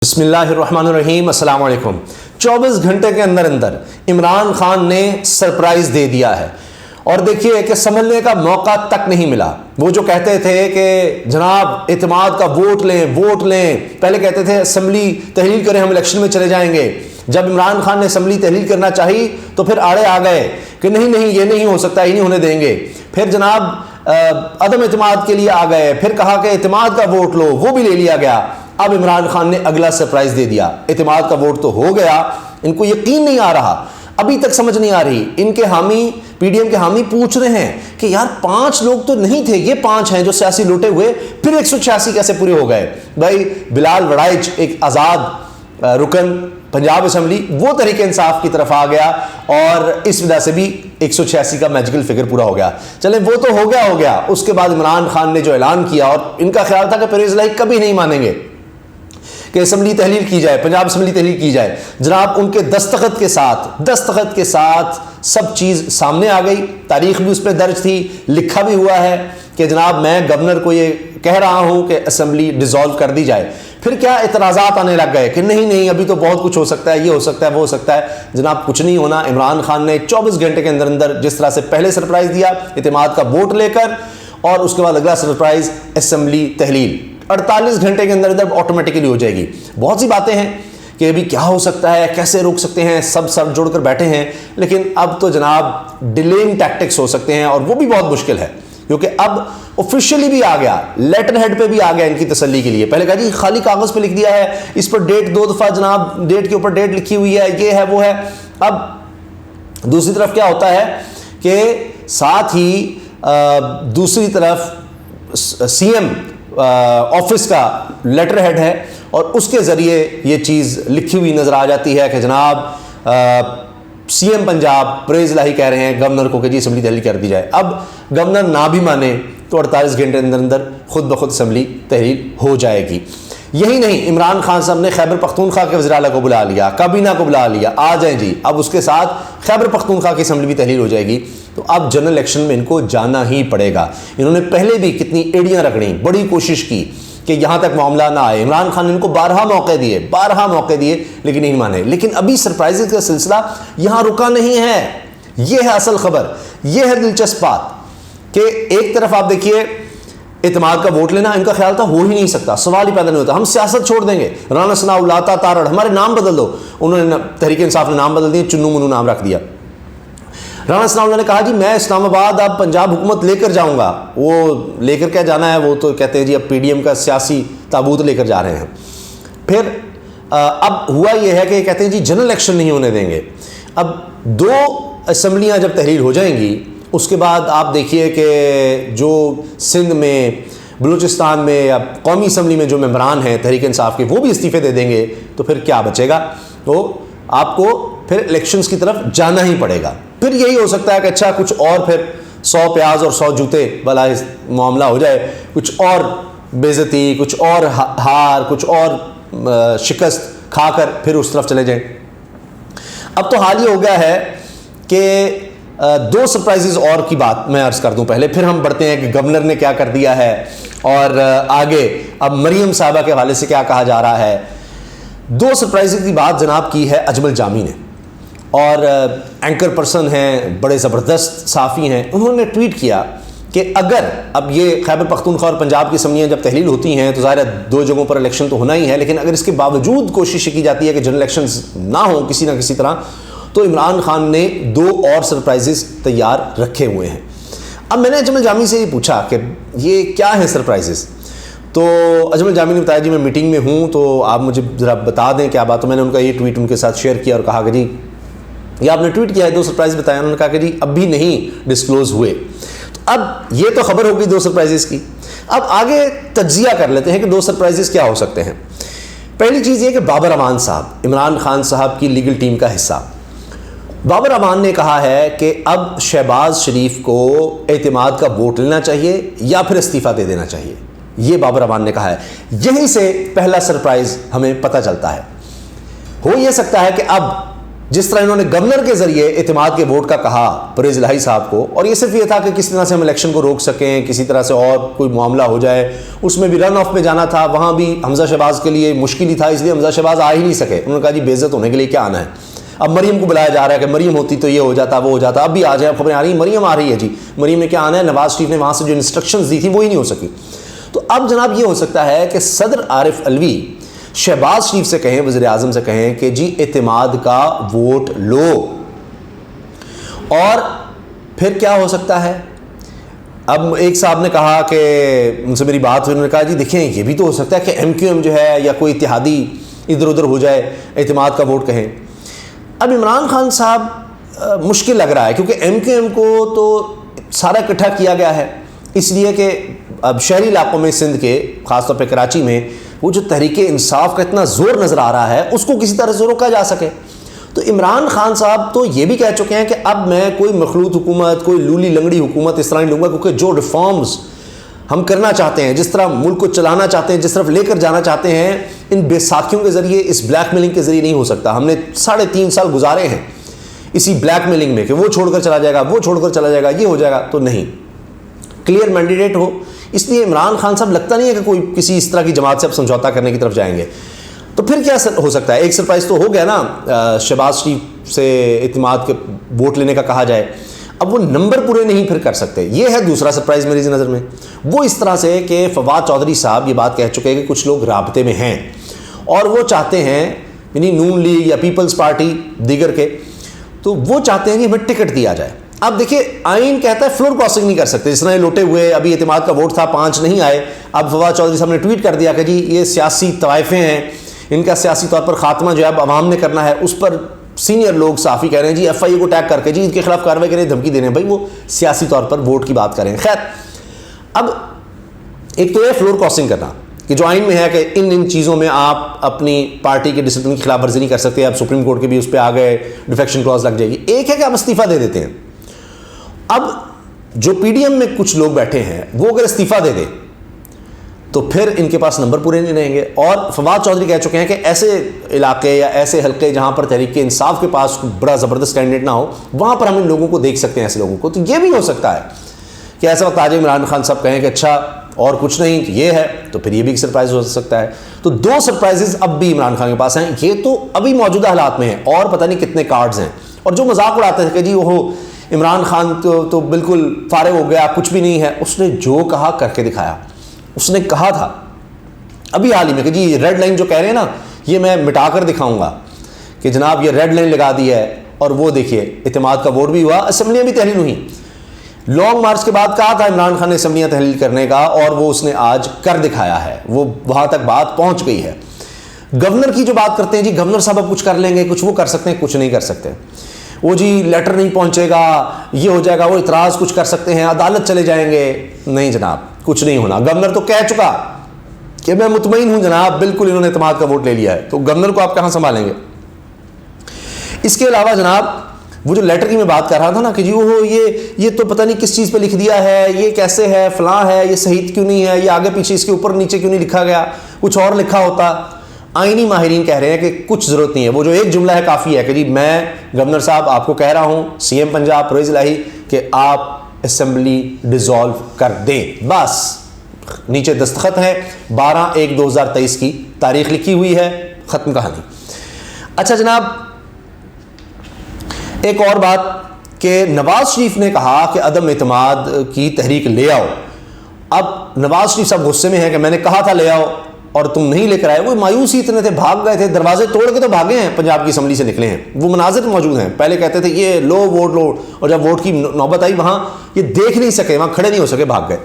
بسم اللہ الرحمن الرحیم، السلام علیکم۔ 24 گھنٹے کے اندر عمران خان نے سرپرائز دے دیا ہے، اور دیکھیے کہ سنبھلنے کا موقع تک نہیں ملا۔ وہ جو کہتے تھے کہ جناب اعتماد کا ووٹ لیں، پہلے کہتے تھے اسمبلی تحلیل کریں، ہم الیکشن میں چلے جائیں گے۔ جب عمران خان نے اسمبلی تحلیل کرنا چاہی تو پھر آڑے آ گئے کہ نہیں یہ نہیں ہو سکتا، یہ نہیں ہونے دیں گے۔ پھر جناب عدم اعتماد کے لیے آ گئے، پھر کہا کہ اعتماد کا ووٹ لو، وہ بھی لے لیا گیا۔ اب عمران خان نے اگلا سرپرائز دے دیا، اعتماد کا ووٹ تو ہو گیا، ان کو یقین نہیں آ رہا، ابھی تک سمجھ نہیں آ رہی۔ ان کے حامی، پی ڈی ایم کے حامی پوچھ رہے ہیں کہ یار 5 لوگ تو نہیں تھے، یہ 5 ہیں جو سیاسی لوٹے ہوئے، پھر 186 کیسے پورے ہو گئے؟ بھائی بلال وڑائچ ایک آزاد رکن پنجاب اسمبلی، وہ تحریک انصاف کی طرف آ گیا، اور اس وجہ سے بھی 186 کا میجیکل فگر پورا ہو گیا۔ چلیں وہ تو ہو گیا۔ اس کے بعد عمران خان نے جو اعلان کیا، اور ان کا خیال تھا کہ پرویز الہی کبھی نہیں مانیں گے کہ اسمبلی تحلیل کی جائے، پنجاب اسمبلی تحلیل کی جائے۔ جناب ان کے دستخط کے ساتھ سب چیز سامنے آ گئی، تاریخ بھی اس پہ درج تھی، لکھا بھی ہوا ہے کہ جناب میں گورنر کو یہ کہہ رہا ہوں کہ اسمبلی ڈیزالو کر دی جائے۔ پھر کیا اعتراضات آنے لگ گئے کہ نہیں ابھی تو بہت کچھ ہو سکتا ہے، یہ ہو سکتا ہے، وہ ہو سکتا ہے۔ جناب کچھ نہیں ہونا۔ عمران خان نے 24 گھنٹے کے اندر جس طرح سے پہلے سرپرائز دیا اعتماد کا ووٹ لے کر، اور اس کے بعد اگلا سرپرائز اسمبلی تحلیل 48 گھنٹے کے اندر آٹومیٹکلی ہو جائے گی۔ بہت سی باتیں ہیں کہ ابھی کیا ہو سکتا ہے، کیسے روک سکتے ہیں، سب سر جوڑ کر بیٹھے ہیں، لیکن اب تو جناب ڈیلینگ ٹیکٹکس ہو سکتے ہیں، اور وہ بھی بہت مشکل ہے، کیونکہ اب آفیشیلی بھی آ گیا، لیٹر ہیڈ پہ بھی آ گیا ان کی تسلی کے لیے۔ پہلے کہا جی خالی کاغذ پہ لکھ دیا ہے، اس پر ڈیٹ 2 دفعہ جناب ڈیٹ کے اوپر ڈیٹ لکھی ہوئی ہے، یہ ہے وہ ہے۔ اب دوسری طرف کیا ہوتا ہے کہ ساتھ ہی دوسری طرف سی ایم آفس کا لیٹر ہیڈ ہے، اور اس کے ذریعے یہ چیز لکھی ہوئی نظر آ جاتی ہے کہ جناب سی ایم پنجاب پرویز الہی کہہ رہے ہیں گورنر کو کہ جی اسمبلی تحلیل کر دی جائے۔ اب گورنر نہ بھی مانے تو 48 گھنٹے اندر خود بخود اسمبلی تحلیل ہو جائے گی۔ یہی نہیں، عمران خان صاحب نے خیبر پختونخوا کے وزیر اعلیٰ کو بلا لیا، کابینہ کو بلا لیا، آ جائیں جی۔ اب اس کے ساتھ خیبر پختونخوا کی اسمبلی بھی تحلیل ہو جائے گی، تو اب جنرل الیکشن میں ان کو جانا ہی پڑے گا۔ انہوں نے پہلے بھی کتنی ایڑیاں رگڑیں، بڑی کوشش کی کہ یہاں تک معاملہ نہ آئے۔ عمران خان نے ان کو 12 موقع دیے لیکن نہیں مانے۔ لیکن ابھی سرپرائزز کا سلسلہ یہاں رکا نہیں ہے، یہ ہے اصل خبر، یہ ہے دلچسپ بات کہ ایک طرف آپ دیکھیے اعتماد کا ووٹ لینا ان کا خیال تھا ہو ہی نہیں سکتا، سوال ہی پیدا نہیں ہوتا، ہم سیاست چھوڑ دیں گے، رانا ثناءاللہ عطا تارڑ ہمارے نام بدل دو۔ انہوں نے تحریک انصاف نے نام بدل دیا، چنو منو نام رکھ دیا۔ رانا ثناءاللہ نے کہا جی میں اسلام آباد اب پنجاب حکومت لے کر جاؤں گا۔ وہ لے کر کیا جانا ہے، وہ تو کہتے ہیں جی اب پی ڈی ایم کا سیاسی تابوت لے کر جا رہے ہیں۔ پھر اب ہوا یہ ہے کہ کہتے ہیں جی جنرل الیکشن نہیں ہونے دیں گے۔ اب 2 اسمبلیاں جب تحلیل ہو جائیں گی، اس کے بعد آپ دیکھیے کہ جو سندھ میں، بلوچستان میں یا قومی اسمبلی میں جو ممبران ہیں تحریک انصاف کے، وہ بھی استعفے دے دیں گے، تو پھر کیا بچے گا؟ تو آپ کو پھر الیکشنز کی طرف جانا ہی پڑے گا۔ پھر یہی ہو سکتا ہے کہ اچھا کچھ اور پھر 100 پیاز اور 100 جوتے والا معاملہ ہو جائے، کچھ اور بے عزتی، کچھ اور ہار، کچھ اور شکست کھا کر پھر اس طرف چلے جائیں۔ اب تو حال یہ ہو گیا ہے کہ 2 سرپرائزز اور کی بات میں عرض کر دوں پہلے، پھر ہم بڑھتے ہیں کہ گورنر نے کیا کر دیا ہے، اور آگے اب مریم صاحبہ کے حوالے سے کیا کہا جا رہا ہے۔ 2 سرپرائزز کی بات جناب کی ہے اجمل جامی نے، اور اینکر پرسن ہیں، بڑے زبردست صحافی ہیں۔ انہوں نے ٹویٹ کیا کہ اگر اب یہ خیبر پختونخوا اور پنجاب کی اسمبلیاں جب تحلیل ہوتی ہیں تو ظاہر ہے 2 جگہوں پر الیکشن تو ہونا ہی ہے، لیکن اگر اس کے باوجود کوشش کی جاتی ہے کہ جنرل الیکشنز نہ ہوں کسی نہ کسی طرح، تو عمران خان نے 2 اور سرپرائزز تیار رکھے ہوئے ہیں۔ اب میں نے اجمل جامی سے یہ پوچھا کہ یہ کیا ہیں سرپرائزز، تو اجمل جامی نے بتایا جی میں میٹنگ میں ہوں تو آپ مجھے ذرا بتا دیں کیا بات۔ تو میں نے ان کا یہ ٹویٹ ان کے ساتھ شیئر کیا اور کہا کہ جی یہ آپ نے ٹویٹ کیا ہے 2 سرپرائز بتایا۔ انہوں نے کہا کہ جی ابھی نہیں ڈسکلوز ہوئے۔ تو اب یہ تو خبر ہوگی 2 سرپرائزز کی، اب آگے تجزیہ کر لیتے ہیں کہ 2 سرپرائزز کیا ہو سکتے ہیں۔ پہلی چیز یہ کہ بابر امان صاحب، عمران خان صاحب کی لیگل ٹیم کا حصہ، بابر امان نے کہا ہے کہ اب شہباز شریف کو اعتماد کا ووٹ لینا چاہیے یا پھر استعفیٰ دے دینا چاہیے، یہ بابر امان نے کہا ہے۔ یہیں سے پہلا سرپرائز ہمیں پتہ چلتا ہے۔ ہو یہ سکتا ہے کہ اب جس طرح انہوں نے گورنر کے ذریعے اعتماد کے ووٹ کا کہا پرویز الہی صاحب کو، اور یہ صرف یہ تھا کہ کس طرح سے ہم الیکشن کو روک سکیں، کسی طرح سے اور کوئی معاملہ ہو جائے، اس میں بھی رن آف میں جانا تھا، وہاں بھی حمزہ شہباز کے لیے مشکل ہی تھا، اس لیے حمزہ شہباز آ ہی نہیں سکے. انہوں نے کہا جی بے عزت ہونے کے لیے کیا آنا ہے. اب مریم کو بلایا جا رہا ہے کہ مریم ہوتی تو یہ ہو جاتا وہ ہو جاتا، اب بھی آ جائے، اب خبریں آ رہی ہیں مریم آ رہی ہے. جی مریم نے کیا آنا ہے، نواز شریف نے وہاں سے جو انسٹرکشنز دی تھی وہی نہیں ہو سکی. تو اب جناب یہ ہو سکتا ہے کہ صدر عارف علوی شہباز شریف سے کہیں، وزیر اعظم سے کہیں کہ جی اعتماد کا ووٹ لو. اور پھر کیا ہو سکتا ہے؟ اب ایک صاحب نے کہا کہ ان سے میری بات ہوئی، انہوں نے کہا جی دیکھیں یہ بھی تو ہو سکتا ہے کہ ایم کیو ایم جو ہے یا کوئی اتحادی ادھر ادھر ہو جائے، اعتماد کا ووٹ کہیں. اب عمران خان صاحب مشکل لگ رہا ہے کیونکہ ایم کیو ایم کو تو سارا اکٹھا کیا گیا ہے، اس لیے کہ اب شہری علاقوں میں سندھ کے خاص طور پہ کراچی میں وہ جو تحریک انصاف کا اتنا زور نظر آ رہا ہے اس کو کسی طرح سے روکا جا سکے. تو عمران خان صاحب تو یہ بھی کہہ چکے ہیں کہ اب میں کوئی مخلوط حکومت، کوئی لولی لنگڑی حکومت اس طرح نہیں لوں گا، کیونکہ جو ریفارمز ہم کرنا چاہتے ہیں، جس طرح ملک کو چلانا چاہتے ہیں، جس طرف لے کر جانا چاہتے ہیں، ان بیساکھیوں کے ذریعے، اس بلیک میلنگ کے ذریعے نہیں ہو سکتا. ہم نے 3.5 سال گزارے ہیں اسی بلیک میلنگ میں کہ وہ چھوڑ کر چلا جائے گا، وہ چھوڑ کر چلا جائے گا، یہ ہو جائے گا. تو نہیں، کلیئر مینڈیٹ ہو. اس لیے عمران خان صاحب لگتا نہیں ہے کہ کوئی کسی اس طرح کی جماعت سے اب سمجھوتا کرنے کی طرف جائیں گے. تو پھر کیا ہو سکتا ہے؟ ایک سرپرائز تو ہو گیا نا، شہباز شریف سے اعتماد کے ووٹ لینے کا کہا جائے. اب وہ نمبر پورے نہیں پھر کر سکتے. یہ ہے دوسرا سرپرائز میری نظر میں، وہ اس طرح سے کہ فواد چودھری صاحب یہ بات کہہ چکے ہیں کہ کچھ لوگ رابطے میں ہیں اور وہ چاہتے ہیں، یعنی نون لیگ یا پیپلز پارٹی دیگر کے، تو وہ چاہتے ہیں کہ ہمیں ٹکٹ دیا جائے. اب دیکھیے آئین کہتا ہے فلور کراسنگ نہیں کر سکتے، جس طرح یہ لوٹے ہوئے، ابھی اعتماد کا ووٹ تھا 5 نہیں آئے، اب فواد چودھری صاحب نے ٹویٹ کر دیا کہ جی یہ سیاسی طوائفیں ہیں، ان کا سیاسی طور پر خاتمہ جو ہے اب عوام نے کرنا ہے. اس پر سینئر لوگ صحافی کہہ رہے ہیں جی ایف آئی اے کو ٹیگ کر کے جی ان کے خلاف کارروائی کریں، دھمکی دینے. بھائی وہ سیاسی طور پر ووٹ کی بات کریں. خیر، اب ایک تو یہ فلور کراسنگ کرنا کہ جو آئین میں ہے کہ ان چیزوں میں آپ اپنی پارٹی کے ڈسپلن کی خلاف ورزی نہیں کر سکتے. اب سپریم کورٹ کے بھی اس پہ آ گئے، ڈیفیکشن کلاز لگ جائے گی. ایک ہے کہ آپ استعفیٰ دے دیتے ہیں. اب جو پی ڈی ایم میں کچھ لوگ بیٹھے ہیں وہ اگر استعفیٰ دے دیں تو پھر ان کے پاس نمبر پورے نہیں رہیں گے. اور فواد چودھری کہہ چکے ہیں کہ ایسے علاقے یا ایسے حلقے جہاں پر تحریک انصاف کے پاس بڑا زبردست کینڈیڈیٹ نہ ہو، وہاں پر ہم ان لوگوں کو دیکھ سکتے ہیں، ایسے لوگوں کو. تو یہ بھی ہو سکتا ہے کہ ایسا وقت آج عمران خان صاحب کہیں کہ اچھا اور کچھ نہیں یہ ہے، تو پھر یہ بھی ایک سرپرائز ہو سکتا ہے. تو 2 سرپرائزز اب بھی عمران خان کے پاس ہیں. یہ تو ابھی موجودہ حالات میں ہیں اور پتہ نہیں کتنے کارڈز ہیں. اور جو مذاق اڑاتے ہیں کہ جی وہ عمران خان تو بالکل فارغ ہو گیا، کچھ بھی نہیں ہے، اس نے جو کہا کر کے دکھایا. اس نے کہا تھا ابھی حال ہی میں کہ جی ریڈ لائن جو کہہ رہے ہیں نا، یہ میں مٹا کر دکھاؤں گا کہ جناب یہ ریڈ لائن لگا دی ہے. اور وہ دیکھیے اعتماد کا ووٹ بھی ہوا، اسمبلیاں بھی تحلیل ہوئیں. لانگ مارچ کے بعد کہا تھا عمران خان نے اسمبلیاں تحلیل کرنے کا، اور وہ اس نے آج کر دکھایا ہے. وہ وہاں تک بات پہنچ گئی ہے. گورنر کی جو بات کرتے ہیں جی گورنر صاحب اب کچھ کر لیں گے، کچھ وہ کر سکتے ہیں، کچھ نہیں کر سکتے. وہ جی لیٹر نہیں پہنچے گا، یہ ہو جائے گا، وہ اعتراض کچھ کر سکتے ہیں، عدالت چلے جائیں گے. نہیں جناب، کچھ نہیں ہونا. گورنر تو کہہ چکا کہ میں مطمئن ہوں جناب، بالکل انہوں نے اعتماد کا ووٹ لے لیا ہے. تو گورنر کو آپ کہاں سنبھالیں گے؟ اس کے علاوہ جناب وہ جو لیٹر کی میں بات کر رہا تھا نا کہ جی وہ یہ تو پتہ نہیں کس چیز پہ لکھ دیا ہے، یہ کیسے ہے، فلاں ہے، یہ صحیح کیوں نہیں ہے، یہ آگے پیچھے اس کے اوپر نیچے کیوں نہیں لکھا گیا، کچھ اور لکھا ہوتا. آئینی ماہرین کہہ رہے ہیں کہ کچھ ضرورت نہیں ہے. وہ جو ایک جملہ ہے کافی ہے کہ جی میں گورنر صاحب آپ کو کہہ رہا ہوں، سی ایم پنجاب پرویز الہی، کہ آپ اسمبلی ڈیزالو کر دیں. بس نیچے دستخط ہے، 12/1/2023 کی تاریخ لکھی ہوئی ہے، ختم کہانی. اچھا جناب، ایک اور بات کہ نواز شریف نے کہا کہ عدم اعتماد کی تحریک لے آؤ. اب نواز شریف صاحب غصے میں ہیں کہ میں نے کہا تھا لے آؤ اور تم نہیں لے کر آئے. وہ مایوس ہی اتنے تھے، بھاگ گئے تھے، دروازے توڑ کے تو بھاگے ہیں، پنجاب کی اسمبلی سے نکلے ہیں. وہ مناظر موجود ہیں. پہلے کہتے تھے یہ لو ووٹ لو، اور جب ووٹ کی نوبت آئی وہاں یہ دیکھ نہیں سکے، وہاں کھڑے نہیں ہو سکے، بھاگ گئے.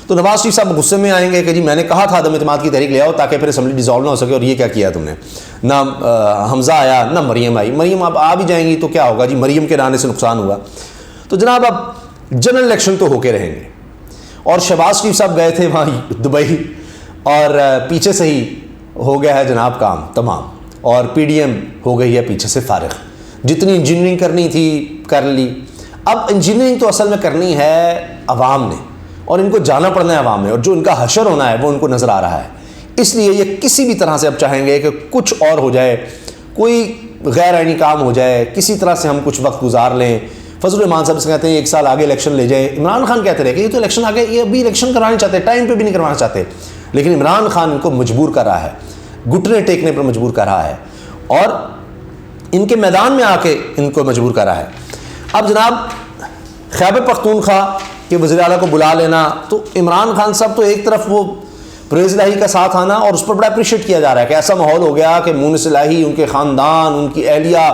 تو نواز شریف صاحب غصے میں آئیں گے کہ جی میں نے کہا تھا عدم اعتماد کی تحریک لے آؤ تاکہ پھر اسمبلی ڈیزالو نہ ہو سکے، اور یہ کیا کیا تم نے. نہ حمزہ آیا، نہ مریم آئی. مریم اب آ بھی جائیں گی تو کیا ہوگا جی، مریم کے آنے سے نقصان ہوا. تو جناب اب جنرل الیکشن تو ہو کے رہیں گے. اور شہباز شریف صاحب گئے تھے وہاں دبئی، اور پیچھے سے ہی ہو گیا ہے جناب کام تمام، اور پی ڈی ایم ہو گئی ہے پیچھے سے فارغ. جتنی انجینئرنگ کرنی تھی کر لی. اب انجینئرنگ تو اصل میں کرنی ہے عوام نے، اور ان کو جانا پڑنا ہے عوام میں، اور جو ان کا حشر ہونا ہے وہ ان کو نظر آ رہا ہے. اس لیے یہ کسی بھی طرح سے اب چاہیں گے کہ کچھ اور ہو جائے، کوئی غیر آئینی کام ہو جائے، کسی طرح سے ہم کچھ وقت گزار لیں۔ فضل الرحمان صاحب سے کہتے ہیں 1 سال آگے الیکشن لے جائیں۔ عمران خان کہتے رہے کہ یہ تو الیکشن آگے، یہ ابھی الیکشن کروانا چاہتے ہیں، ٹائم پہ بھی نہیں کروانا چاہتے، لیکن عمران خان ان کو مجبور کر رہا ہے، گھٹنے ٹیکنے پر مجبور کر رہا ہے، اور ان کے میدان میں آ کے ان کو مجبور کر رہا ہے۔ اب جناب خیبر پختونخوا کے وزیر اعلیٰ کو بلا لینا، تو عمران خان صاحب تو ایک طرف وہ پرویز الہی کا ساتھ آنا، اور اس پر بڑا اپریشیٹ کیا جا رہا ہے کہ ایسا ماحول ہو گیا کہ مونس الہی، ان کے خاندان، ان کی اہلیہ،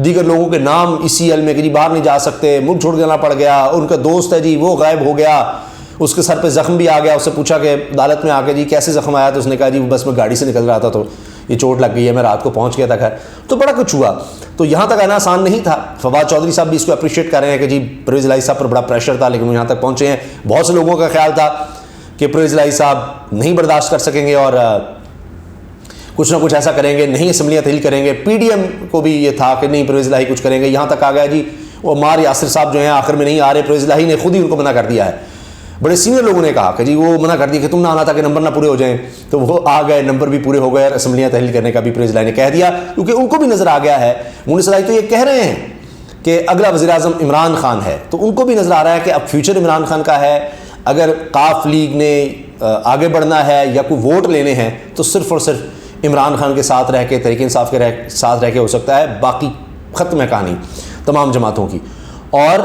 دیگر لوگوں کے نام اسی ایل میں کہ جی باہر نہیں جا سکتے، ملک چھوڑ دینا پڑ گیا، ان کا دوست ہے جی وہ غائب ہو گیا، اس کے سر پہ زخم بھی آ گیا، اس سے پوچھا کہ عدالت میں آ کے جی کیسے زخم آیا، تو اس نے کہا جی بس میں گاڑی سے نکل رہا تھا تو یہ چوٹ لگ گئی ہے، میں رات کو پہنچ گیا تھا گھر، تو بڑا کچھ ہوا۔ تو یہاں تک آنا آسان نہیں تھا۔ فواد چودھری صاحب بھی اس کو اپریشیٹ کر رہے ہیں کہ جی پرویز الہی صاحب پر بڑا پریشر تھا لیکن وہ یہاں تک پہنچے ہیں۔ بہت سے لوگوں کا خیال تھا کہ پرویز الہی صاحب نہیں برداشت کر سکیں گے اور کچھ نہ کچھ ایسا کریں گے، نہیں اسمبلیاں تحلیل کریں گے۔ پی ڈی ایم کو بھی یہ تھا کہ نہیں پرویز الہی کچھ کریں گے، یہاں تک آ گیا جی وہ عمار یاسر صاحب جو ہیں آخر میں نہیں آ رہے، پرویز الہی نے خود ہی ان کو منع کر دیا ہے۔ بڑے سینئر لوگوں نے کہا کہ جی وہ منع کر دیا کہ تم نہ آنا تھا کہ نمبر نہ پورے ہو جائیں، تو وہ آ گئے، نمبر بھی پورے ہو گئے، اور اسمبلیاں تحلیل کرنے کا بھی پرویز الہی نے کہہ دیا، کیونکہ ان کو بھی نظر آ گیا ہے۔ مونس الہی تو یہ کہہ رہے ہیں کہ اگلا وزیر اعظم عمران خان ہے، تو ان کو بھی نظر آ رہا ہے کہ اب فیوچر عمران خان کا ہے۔ اگر قاف لیگ نے آگے بڑھنا ہے یا کوئی ووٹ لینے ہیں تو صرف اور صرف عمران خان کے ساتھ رہ کے، تحریک انصاف کے ساتھ رہ کے ہو سکتا ہے، باقی ختم ہے کہانی تمام جماعتوں کی۔ اور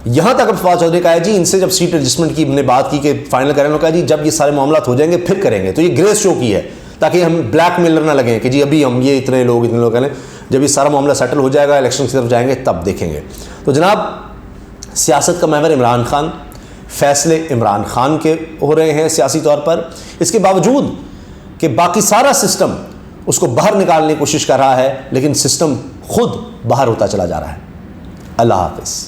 یہاں تک اب فواد چودھری کا ہے جی ان سے جب سیٹ ایڈجسٹمنٹ کی ہم نے بات کی کہ فائنل کریں، انہوں نے کہا جی جب یہ سارے معاملات ہو جائیں گے پھر کریں گے، تو یہ گریس شو کی ہے تاکہ ہم بلیک میلر نہ لگیں کہ جی ابھی ہم یہ اتنے لوگ کریں، جب یہ سارا معاملہ سیٹل ہو جائے گا، الیکشن کی طرف جائیں گے تب دیکھیں گے۔ تو جناب سیاست کا محور عمران خان، فیصلے عمران خان کے ہو رہے ہیں سیاسی طور پر، اس کے باوجود کہ باقی سارا سسٹم اس کو باہر نکالنے کی کوشش کر رہا ہے، لیکن سسٹم خود باہر ہوتا چلا جا رہا ہے۔ اللہ حافظ۔